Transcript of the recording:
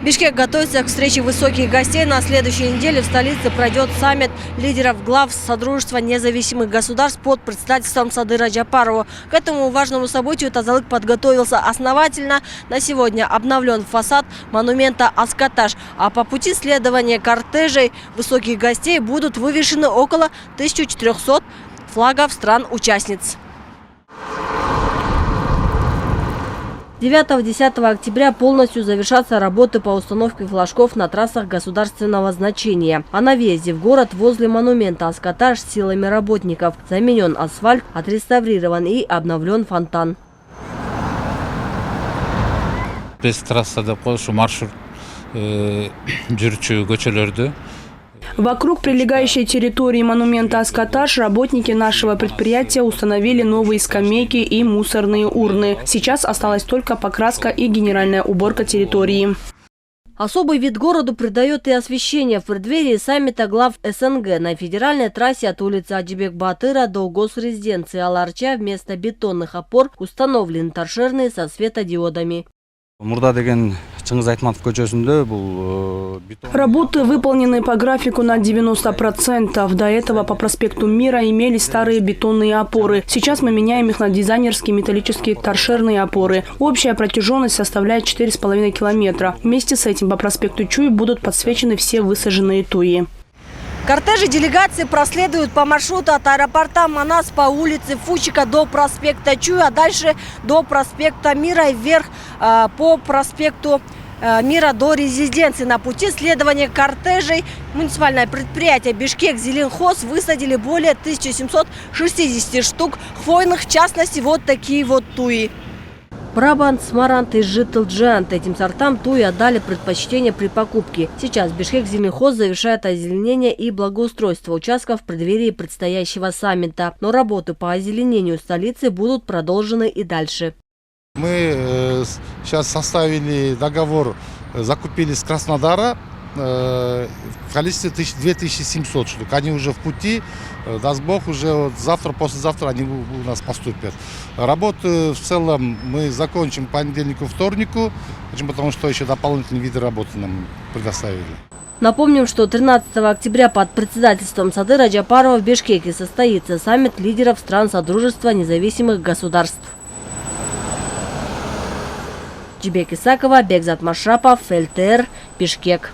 Бишкек готовится к встрече высоких гостей. На следующей неделе в столице пройдет саммит лидеров глав Содружества независимых государств под председательством Садыра Джапарова. К этому важному событию Тазалык подготовился основательно. На сегодня обновлен фасад монумента Аскаташ. А по пути следования кортежей высоких гостей будут вывешены около 1400 флагов стран-участниц. 9-10 октября полностью завершатся работы по установке флажков на трассах государственного значения. А на въезде в город возле монумента Аскаташ силами работников заменен асфальт, отреставрирован и обновлен фонтан. Вокруг прилегающей территории монумента Аскаташ работники нашего предприятия установили новые скамейки и мусорные урны. Сейчас осталась только покраска и генеральная уборка территории. Особый вид городу придает и освещение. В преддверии саммита глав СНГ на федеральной трассе от улицы Аджибек-Батыра до госрезиденции Аларча вместо бетонных опор установлены торшерные со светодиодами. Работы выполнены по графику на 90%. До этого по проспекту Мира имелись старые бетонные опоры. Сейчас мы меняем их на дизайнерские металлические торшерные опоры. Общая протяженность составляет 4,5 километра. Вместе с этим по проспекту Чуй будут подсвечены все высаженные туи. Кортежи делегации проследуют по маршруту от аэропорта Манас по улице Фучика до проспекта Чуй, а дальше до проспекта Мира и вверх по проспекту Мира до резиденции. На пути следования кортежей муниципальное предприятие Бишкек-Зеленхоз высадили более 1760 штук хвойных, в частности вот такие вот туи. Брабант, Смарант и Житылджант. Этим сортам туи отдали предпочтение при покупке. Сейчас Бишкек-Зеленхоз завершает озеленение и благоустройство участков в преддверии предстоящего саммита. Но работы по озеленению столицы будут продолжены и дальше. Мы сейчас составили договор, закупили с Краснодара в количестве 2700 штук. Они уже в пути. Даст Бог, уже вот завтра, послезавтра они у нас поступят. Работы в целом мы закончим понедельнику, вторнику, потому что еще дополнительные виды работы нам предоставили. Напомним, что 13 октября под председательством Садыра Джапарова в Бишкеке состоится саммит лидеров стран Содружества независимых государств. Джибек Исакова, Бекзат Машрапов, ЛТР, Бишкек.